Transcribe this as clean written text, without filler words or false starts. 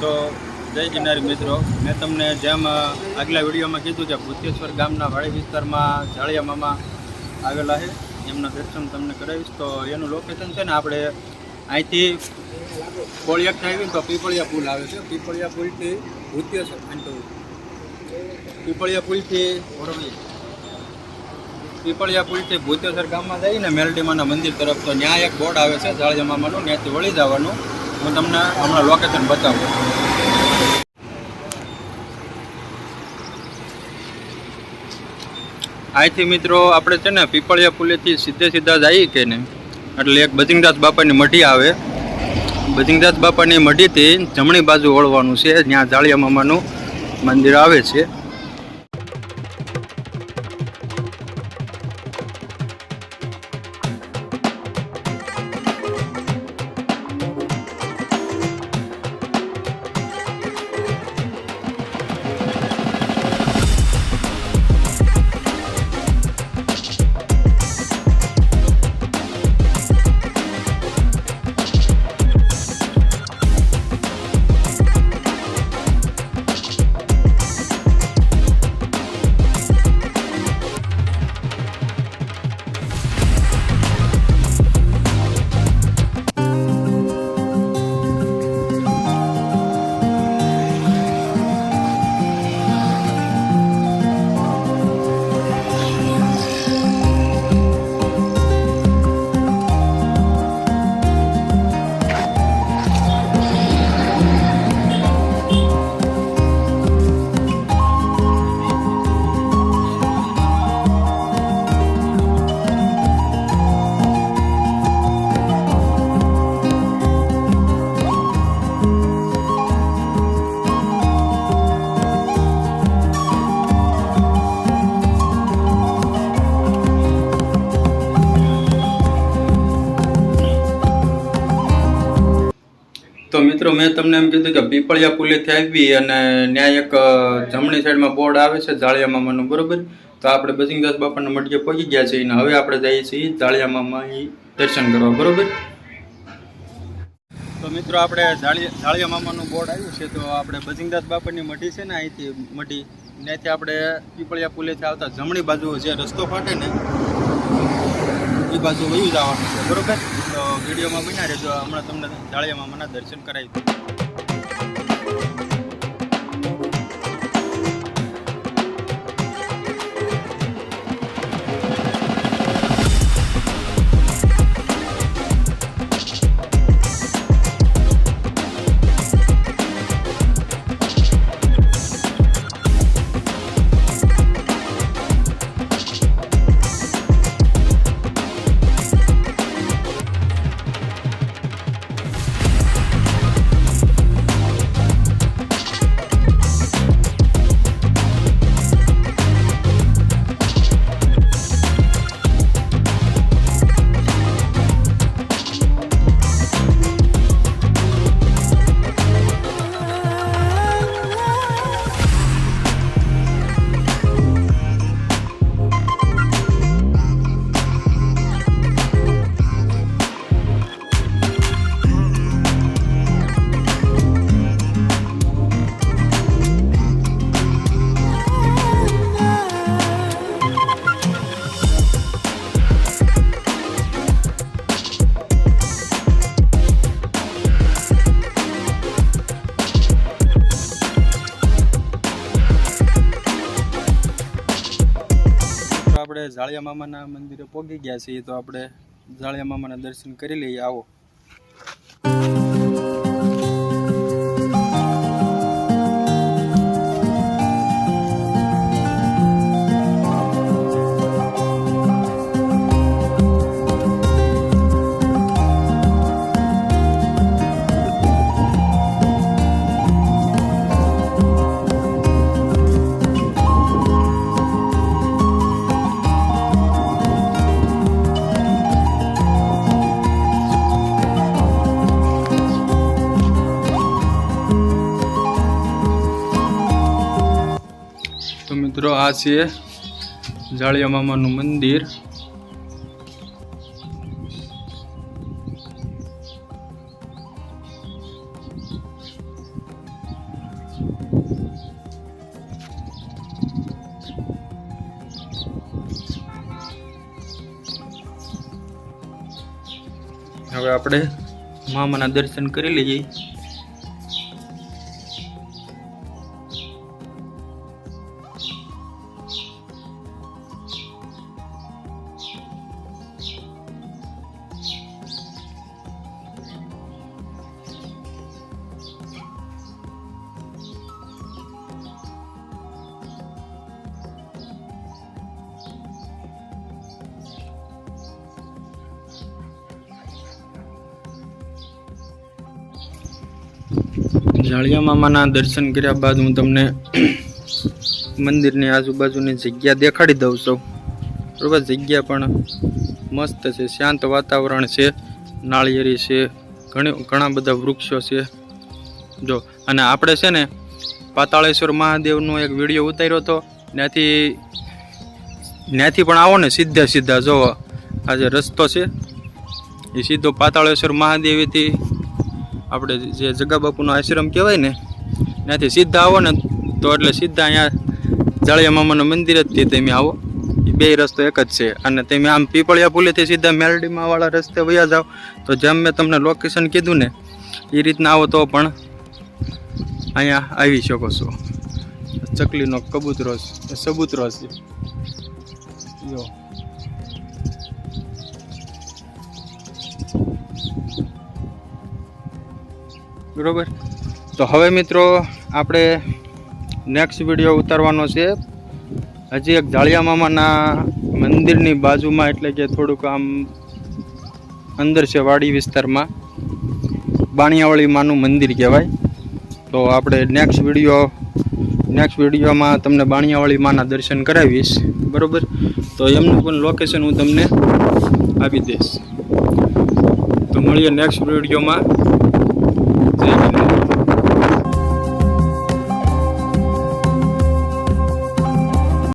તો જય ગિરનારી મિત્રો, મેં તમને જેમ આગલા વિડીયોમાં કીધું કે ભૂતેશ્વર ગામના વાડી વિસ્તારમાં જાળિયા મામા આવેલા છે, એમના દર્શન તમને કરાવીશ. તો એનું લોકેશન છે ને, આપણે અહીંથી કોળિયાકથી આવીને તો પીપળિયા પુલ આવે છે. પીપળિયા પુલથી ભૂતેશ્વર પીપળિયા પુલથી ભૂતેશ્વર ગામમાં જઈને મેલડીમાના મંદિર તરફ, તો ત્યાં એક બોર્ડ આવે છે જાળિયા મામાનું, ત્યાંથી વળી જવાનું. હું તમને હમણાં લોકેશન બતાવું. અહીંથી મિત્રો આપણે છે ને પીપળિયા પુલેથી સીધા જઈએ કે ને, એટલે એક બજિંગદાસ બાપાની મઢી આવે. બજિંગદાસ બાપાની મઢીથી જમણી બાજુ વળવાનું છે, જ્યાં જાળિયા મામાનું મંદિર આવે છે. તો મિત્રો, મેં તમને એમ કીધું કે પીપળિયા પુલેથી આવી અને ત્યાં એક જમણી સાઈડમાં બોર્ડ આવે છે જાળિયા મામાનું, બરોબર. તો આપણે બજિંગદાસ બાપાના મઢીએ પહોંચી ગયા છીએ અને હવે આપણે જઈએ છીએ જાળિયા મામા દર્શન કરવા, બરોબર. તો મિત્રો, આપણે જાળિયા મામાનું બોર્ડ આવ્યું છે. તો આપણે બજિંગદાસ બાપાની મઢી છે ને, અહીંથી મઢી ત્યાંથી આપણે પીપળિયા પુલેથી આવતા જમણી બાજુ જે રસ્તો ફાટે ને એ બાજુ વયું જવાનું છે, બરોબર. તો વિડીયોમાં બન્યા રહેજો, હમણાં તમને જાળિયા મામાના દર્શન કરાવી દઉં. આપણે જાળિયા મામાના મંદિરે પહોંચી ગયા છીએ. તો આપણે જાળિયા મામાના દર્શન કરી લઈએ, આવો. મિત્રો આ છે જાળિયા મામાનું મંદિર. હવે આપણે મામાના દર્શન કરી લઈએ. જાળિયા મામાના દર્શન કર્યા બાદ હું તમને મંદિરની આજુબાજુની જગ્યા દેખાડી દઉં છું. બરોબર, જગ્યા પણ મસ્ત છે, શાંત વાતાવરણ છે, નાળિયેરી છે, ઘણા બધા વૃક્ષો છે. જો, અને આપણે છે ને પાતાળેશ્વર મહાદેવનો એક વિડીયો ઉતાર્યો હતો, ત્યાંથી પણ આવો ને સીધા જો આ જે રસ્તો છે એ સીધો પાતાળેશ્વર મહાદેવથી આપણે જે જગા બાપુનો આશ્રમ કહેવાય ને ત્યાંથી સીધા આવો ને તો એટલે સીધા અહીંયા જાળિયા મામાનું મંદિર જ તમે આવો. એ બે રસ્તો એક જ છે. અને તમે આમ પીપળિયા પુલેથી સીધા મેલડીમાં વાળા રસ્તે વયા જાઓ તો જેમ મેં તમને લોકેશન કીધું ને એ રીતના આવો તો પણ અહીંયા આવી શકો છો. ચકલીનો કબૂતરો સબૂતરો છે જો. બરોબર, તો હવે મિત્રો આપણે નેક્સ્ટ વિડીયો ઉતારવાનો છે હજી એક જાળિયા મામાના મંદિરની બાજુમાં, એટલે કે થોડુંક આમ અંદર છે વાડી વિસ્તારમાં, બાણિયાવાળી માનું મંદિર કહેવાય. તો આપણે નેક્સ્ટ વિડીયોમાં તમને બાણિયાવાળી માના દર્શન કરાવીશ. બરોબર, તો એમનું પણ લોકેશન હું તમને આપી દઈશ. તો મળીએ નેક્સ્ટ વિડીયોમાં.